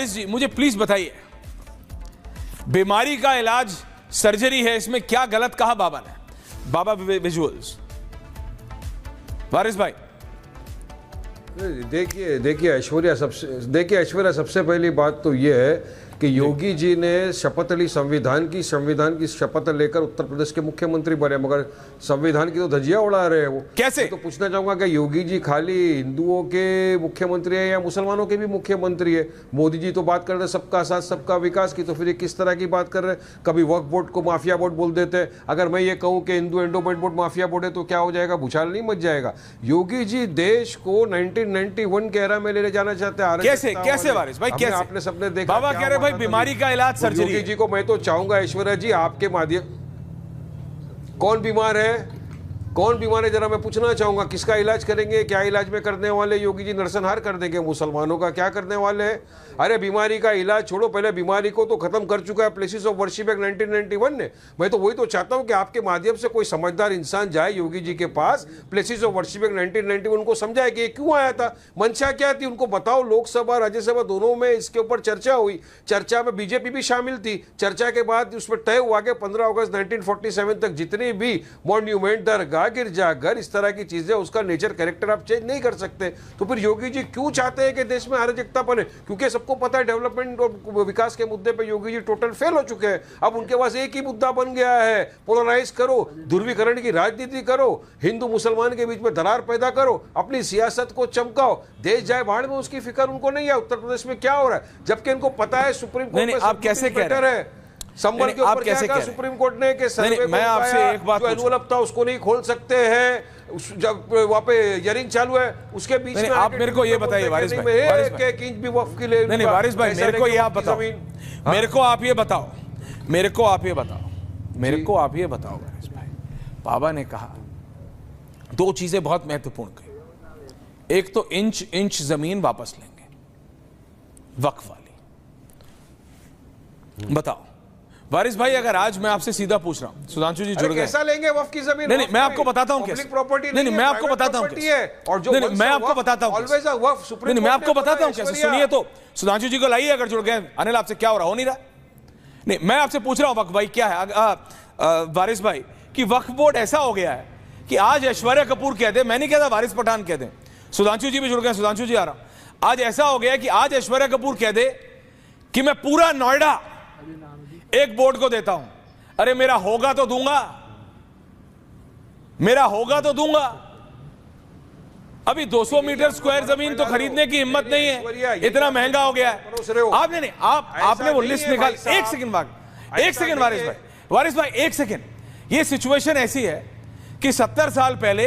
वारिस जी मुझे प्लीज बताइए, बीमारी का इलाज सर्जरी है, इसमें क्या गलत कहा बाबा ने? बाबा विजुअल्स। वारिस भाई देखिए ऐश्वर्या सबसे पहली बात तो ये है कि योगी जी ने शपथ ली संविधान की शपथ लेकर उत्तर प्रदेश के मुख्यमंत्री बने, मगर संविधान की तो धज्जियां उड़ा रहे हैं वो। कैसे? तो पूछना चाहूंगा कि योगी जी खाली हिंदुओं के मुख्यमंत्री है या मुसलमानों के भी मुख्यमंत्री है? मोदी जी तो बात कर रहे हैं सबका साथ सबका विकास की, तो फिर ये किस तरह की बात कर रहे हैं? कभी वक्फ बोर्ड को माफिया बोर्ड बोल देते हैं। अगर मैं ये कहूँ कि Hindu endowment board mafia board है तो क्या हो जाएगा? भूचाल नहीं मच जाएगा? योगी जी देश को 1991 के एरा में ले जाना चाहते हैं। कैसे वारिस भाई कैसे? आपने सबने देखा, बाबा कह रहे भाई बीमारी का इलाज सर्जरी। योगी जी को मैं तो चाहूंगा ऐश्वर्या जी आपके माध्यम, कौन बीमार है जरा मैं पूछना चाहूंगा, किसका इलाज करेंगे? क्या इलाज में करने वाले? योगी जी नरसंहार कर देंगे मुसलमानों का? क्या करने वाले हैं? अरे बीमारी का इलाज छोड़ो, पहले बीमारी को तो खत्म कर चुका है प्लेसेस ऑफ वर्शिप एक्ट 1991 ने। मैं तो वही तो चाहता हूं कि आपके माध्यम से कोई समझदार इंसान जाए योगी जी के पास, प्लेसेस ऑफ वर्शिप एक्ट 1991 उनको समझाए कि ये क्यों आया था, मंशा क्या थी, उनको बताओ। लोकसभा राज्यसभा दोनों में इसके ऊपर चर्चा हुई, चर्चा में बीजेपी भी शामिल थी। चर्चा के बाद उसमें तय हुआ कि 15 अगस्त 1947 तक जितनी भी मॉन्यूमेंट, दरगाह, गिरजाघर, इस तरह की चीजें, उसका नेचर कैरेक्टर आप चेंज नहीं कर सकते। तो फिर योगी जी क्यों चाहते हैं कि देश में अराजकता बने? क्योंकि सबको पता है डेवलपमेंट और विकास के मुद्दे पे योगी जी टोटल फेल हो चुके हैं। अब उनके पास एक ही मुद्दा बन गया है, पोलराइज करो, ध्रुवीकरण की राजनीति करो, हिंदू मुसलमान के बीच में दरार पैदा करो, अपनी सियासत को चमकाओ, देश जाए बाहर में उसकी फिक्र उनको नहीं है उत्तर प्रदेश में क्या हो रहा है। जबकि इनको पता है सुप्रीम कोर्ट में आप कैसे कह रहे हैं? संबल के ऊपर क्या कहा सुप्रीम कोर्ट ने कि सर्वे मैं आपसे एक बात एनुअल था उसको नहीं खोल सकते हैं, जब वहां पे हियरिंग चालू है उसके बीच में आप मेरे को ये बताइए वारिस भाई, एक इंच भी वक्फ के लिए नहीं वारिस भाई मेरे को ये आप बताओ, मेरे को आप ये बताओ वारिस भाई, बाबा ने कहा दो चीजें बहुत महत्वपूर्ण कही। एक तो इंच जमीन वापस लेंगे वक्फ वाली। बताओ वारिस भाई, अगर आज मैं आपसे सीधा पूछ रहा हूं, सुधांशु जी जुड़ गए, कैसा लेंगे वक्फ की जमीन? नहीं मैं आपको बताता हूं कैसे। नहीं मैं आपको बताता हूं कैसे। और जो मैं आपको बताता हूं नहीं मैं आपको बताता हूं कैसे। सुनिए तो, सुधांशु जी को लाइए अगर जुड़ गए। अनिल आपसे क्या हो नहीं रहा? नहीं मैं आपसे पूछ रहा हूं वक्फ भाई क्या है वारिस भाई, कि वक्फ बोर्ड ऐसा हो गया है कि आज ऐश्वर्या कपूर कह दे, मैं नहीं कहता वारिस पठान कह दे, सुधांशु जी भी जुड़ गए, सुधांशु जी आ रहा हूं। आज ऐसा हो गया कि आज ऐश्वर्या कपूर कह दे कि मैं पूरा नोएडा एक बोर्ड को देता हूं। अरे मेरा होगा तो दूंगा, अभी 200 मीटर स्क्वायर जमीन तो खरीदने की हिम्मत नहीं है, इतना महंगा हो गया है। आपने आपने वो लिस्ट निकाल। एक सेकंड वारिस भाई एक सेकंड। ये सिचुएशन ऐसी है कि 70 साल पहले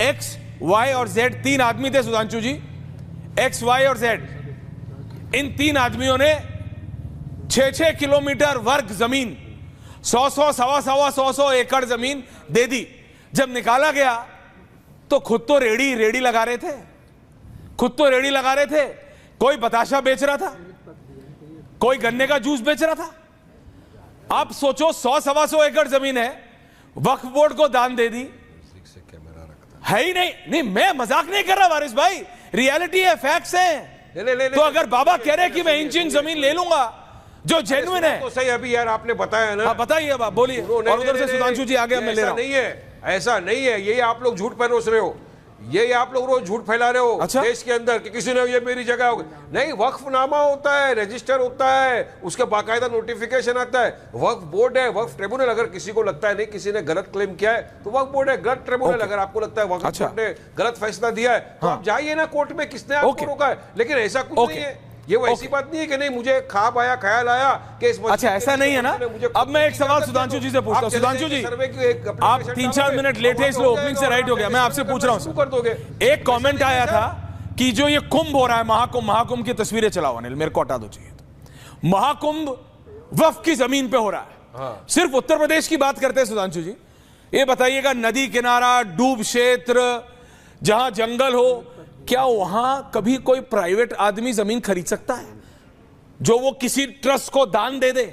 एक्स, वाई और जेड तीन आदमी थे सुधांशु जी, एक्स, वाई और जेड, इन तीन आदमियों ने 6-6 किलोमीटर वर्ग जमीन, 100 सवा एकड़ जमीन दे दी। जब निकाला गया तो खुद तो रेडी लगा रहे थे, कोई बताशा बेच रहा था, कोई गन्ने का जूस बेच रहा था। आप सोचो 100-125 एकड़ जमीन है, वक्फ बोर्ड को दान दे दी। है ही नहीं मैं मजाक नहीं कर रहा वारिस भाई, रियलिटी है, फैक्ट्स हैं। तो अगर बाबा कह रहे कि मैं इंच जमीन ले लूंगा जो जेन्युइन है तो सही। अभी यार आपने बताया ना, बताइए अब बोलिए। और उधर से सुधांशु जी आगे मैं ले रहा हूं। ऐसा नहीं है, ये आप लोग झूठ परोस रहे हो, ये आप लोग रोज झूठ फैला रहे हो। अच्छा? देश के अंदर कि किसी ने ये मेरी जगह होगी, नहीं, वक्फनामा होता है, रजिस्टर होता है, उसके बाकायदा नोटिफिकेशन आता है, वक्फ बोर्ड है, वक्फ ट्रिब्यूनल। अगर किसी को लगता है नहीं किसी ने गलत क्लेम किया है तो वक्फ बोर्ड है, गलत ट्रिब्यूनल। अगर आपको लगता है वक्फ बोर्ड ने गलत फैसला दिया है तो आप जाइए ना कोर्ट में, किसने आपको रोका है? लेकिन ऐसा कुछ नहीं है, ये वो ऐसी बात नहीं है कि नहीं मुझे ख्याल आया कि इस अच्छा ऐसा नहीं है ना। अब मैं एक सवाल सुधांशु जी से पूछता हूं। सुधांशु जी आप 3-4 मिनट लेट है इसलिए ओपनिंग से राइट हो गया। मैं आपसे पूछ रहा हूं, कर दोगे? एक कमेंट आया था कि जो ये कुंभ हो रहा है, महाकुंभ की तस्वीरें चलाओ अनिल, मेरे को हटा दो चाहिए तो। महाकुंभ वक्फ की जमीन पे हो रहा है। सिर्फ उत्तर प्रदेश की बात करते हैं सुधांशु जी, ये बताइएगा नदी किनारा, डूब क्षेत्र, जहां जंगल हो, क्या वहां कभी कोई प्राइवेट आदमी जमीन खरीद सकता है जो वो किसी ट्रस्ट को दान दे दे?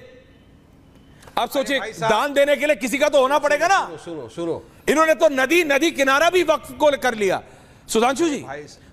आप सोचिए, दान देने के लिए किसी का तो होना पड़ेगा ना। सुनो, इन्होंने तो नदी किनारा भी वक्फ को कर लिया। सुधांशु जी,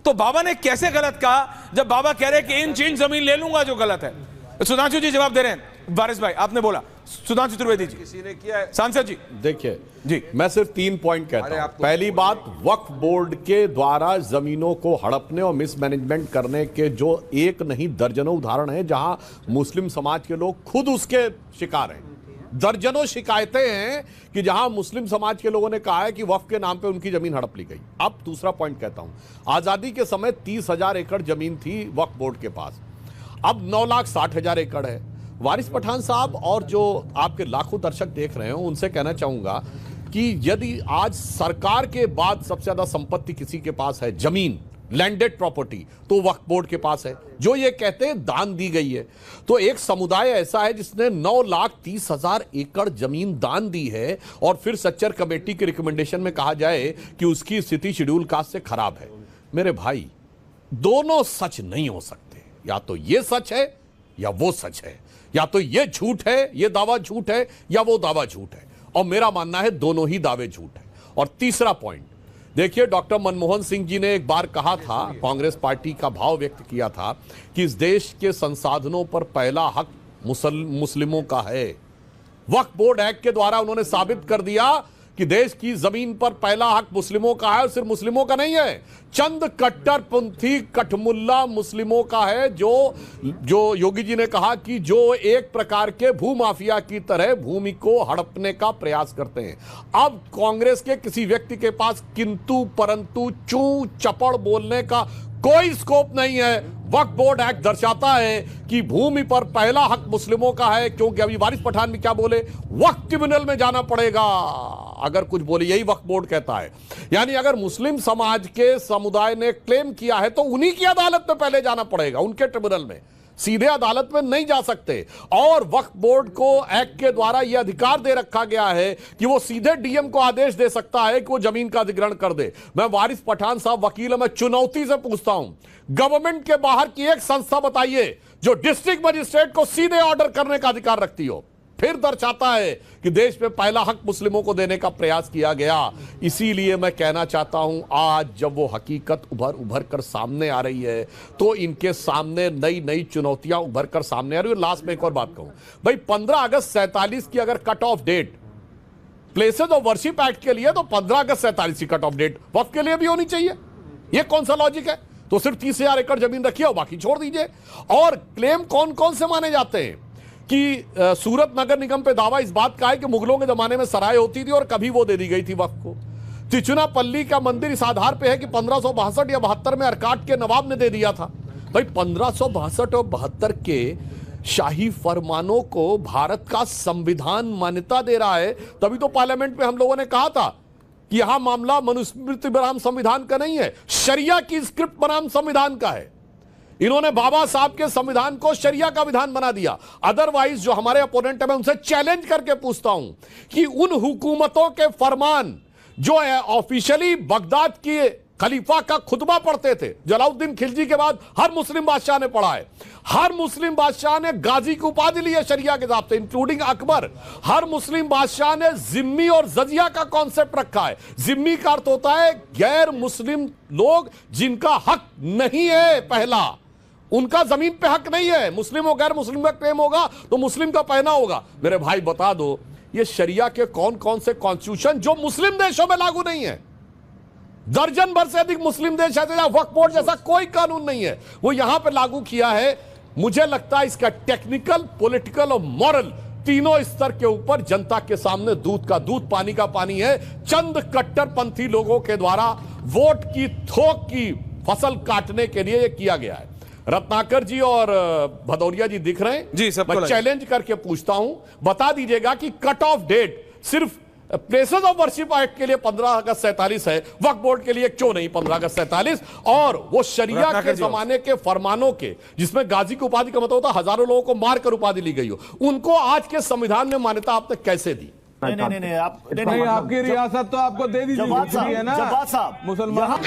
तो बाबा ने कैसे गलत कहा जब बाबा कह रहे हैं कि इंच इंच जमीन ले लूंगा जो गलत है? सुधांशु जी जवाब दे रहे हैं। वारिस भाई आपने बोला, सुधांशु त्रिवेदी जी किसी ने किया है? सांसद जी देखिए जी, मैं सिर्फ 3 पॉइंट कहता अरे हूं। आप तो- पहली बात, वक्फ बोर्ड के द्वारा जमीनों को हड़पने और मिसमैनेजमेंट करने के जो एक नहीं दर्जनों उदाहरण हैं जहां मुस्लिम समाज के लोग खुद उसके शिकार हैं। दर्जनों शिकायतें हैं कि जहां मुस्लिम समाज के लोगों ने कहा है कि वक्फ के नाम पे उनकी जमीन हड़प ली गई। अब दूसरा पॉइंट कहता हूं, आजादी के समय 30,000 एकड़ जमीन थी वक्फ बोर्ड के पास, अब 9,60,000 एकड़ है। वारिस पठान साहब और जो आपके लाखों दर्शक देख रहे हो उनसे कहना चाहूंगा कि यदि आज सरकार के बाद सबसे ज्यादा संपत्ति किसी के पास है, जमीन, लैंडेड प्रॉपर्टी, तो वक्फ बोर्ड के पास है, जो ये कहते हैं दान दी गई है। तो एक समुदाय ऐसा है जिसने 9,30,000 एकड़ जमीन दान दी है और फिर सच्चर कमेटी के रिकमेंडेशन में कहा जाए कि उसकी स्थिति शेड्यूल कास्ट से खराब है। मेरे भाई, दोनों सच नहीं हो सकते। या तो ये सच है या वो सच है, या तो ये झूठ है, ये दावा झूठ है, या वो दावा झूठ है। और मेरा मानना है दोनों ही दावे झूठ है। और तीसरा पॉइंट देखिए, डॉक्टर मनमोहन सिंह जी ने एक बार कहा था, कांग्रेस पार्टी का भाव व्यक्त किया था कि इस देश के संसाधनों पर पहला हक मुस्लिमों का है। वक्फ बोर्ड एक्ट के द्वारा उन्होंने साबित कर दिया कि देश की जमीन पर पहला हक मुस्लिमों का है, और सिर्फ मुस्लिमों का नहीं है, चंद कट्टरपंथी कठमुल्ला मुस्लिमों का है, जो योगी जी ने कहा कि जो एक प्रकार के भूमाफिया की तरह भूमि को हड़पने का प्रयास करते हैं। अब कांग्रेस के किसी व्यक्ति के पास किंतु परंतु चू चपड़ बोलने का कोई स्कोप नहीं है। वक्फ बोर्ड एक्ट दर्शाता है कि भूमि पर पहला हक मुस्लिमों का है, क्योंकि अभी वारिस पठान भी क्या बोले, वक्फ ट्रिब्यूनल में जाना पड़ेगा अगर कुछ बोले, यही वक्फ बोर्ड कहता है। यानी अगर मुस्लिम समाज के समुदाय ने क्लेम किया है तो उन्हीं की अदालत में पहले जाना पड़ेगा, उनके ट्रिब्यूनल में, सीधे अदालत में नहीं जा सकते। और वक्फ बोर्ड को एक्ट के द्वारा यह अधिकार दे रखा गया है कि वो सीधे डीएम को आदेश दे सकता है कि वो जमीन का अधिग्रहण कर दे। मैं वारिस पठान साहब वकील है, मैं चुनौती से पूछता हूं, गवर्नमेंट के बाहर की एक संस्था बताइए जो डिस्ट्रिक्ट मजिस्ट्रेट को सीधे ऑर्डर करने का अधिकार रखती हो। फिर दर्शाता है कि देश में पहला हक मुस्लिमों को देने का प्रयास किया गया। इसीलिए मैं कहना चाहता हूं, आज जब वो हकीकत उभर कर सामने आ रही है तो इनके सामने नई नई चुनौतियां उभर कर सामने आ रही है। लास्ट में एक और बात कहूं भाई, 15 अगस्त 47 की अगर cut off date places of worship act के लिए, तो 15 अगस्त 47 की कट ऑफ डेट वक्फ के लिए भी होनी चाहिए। ये कौन सा लॉजिक है? तो सिर्फ 30,000 एकड़ जमीन रखिए और बाकी छोड़ दीजिए। और क्लेम कौन कौन से माने जाते हैं कि सूरत नगर निगम पे दावा इस बात का है कि मुगलों के जमाने में सराय होती थी और कभी वो दे दी गई थी वक्फ को। तिरुचनापल्ली का मंदिर इस आधार पे है कि 1562 या 72 में अरकाट के नवाब ने दे दिया था। भाई 1562 और 72 के शाही फरमानों को भारत का संविधान मान्यता दे रहा है। तभी तो पार्लियामेंट में हम लोगों ने कहा था कि यहां मामला मनुस्मृति बनाम संविधान का नहीं है, शरिया की स्क्रिप्ट बनाम संविधान का है। इन्होंने बाबा साहब के संविधान को शरिया का विधान बना दिया। अदरवाइज जो हमारे अपोनेंट है, मैं उनसे चैलेंज करके पूछता हूं कि उन हुकूमतों के फरमान जो ऑफिशियली बगदाद की खलीफा का खुतबा पढ़ते थे, जलाउद्दीन खिलजी के बाद हर मुस्लिम बादशाह ने पढ़ा है। हर मुस्लिम बादशाह ने गाजी की उपाधि ली है शरिया के हिसाब से, इंक्लूडिंग अकबर। हर मुस्लिम बादशाह ने जिम्मी और जजिया का कॉन्सेप्ट रखा है। जिम्मी का अर्थ होता है गैर मुस्लिम लोग जिनका हक नहीं है, पहला उनका जमीन पे हक नहीं है। मुस्लिम और गैर मुस्लिम का क्लेम होगा तो मुस्लिम का पहना होगा। मेरे भाई बता दो, ये शरिया के कौन कौन से कॉन्स्टिट्यूशन जो मुस्लिम देशों में लागू नहीं है, दर्जन भर से अधिक मुस्लिम देश ऐसे जहां वक्फ बोर्ड जैसा कोई कानून नहीं है, वो यहां पे लागू किया है। मुझे लगता है इसका टेक्निकल, पॉलिटिकल और मॉरल तीनों स्तर के ऊपर जनता के सामने दूध का दूध, पानी का पानी है। चंद कट्टरपंथी लोगों के द्वारा वोट की थोक की फसल काटने के लिए यह किया गया है। रत्नाकर जी और भदौरिया जी दिख रहे हैं जी, सबको मैं चैलेंज करके पूछता हूं, बता दीजिएगा कि कट ऑफ डेट सिर्फ प्लेसेस ऑफ वर्शिप एक्ट के लिए 15 अगस्त 47 है, वक्फ बोर्ड के लिए क्यों नहीं 15 अगस्त 47? और वो शरिया के जमाने के फरमानों के, जिसमें गाजी की उपाधि का मतलब होता हजारों लोगों को मारकर उपाधि ली गई हो, उनको आज के संविधान में मान्यता आपने कैसे दी? नहीं आप नहीं, आपकी रियासत तो आपको दे दी है ना जवाब साहब मुसलमान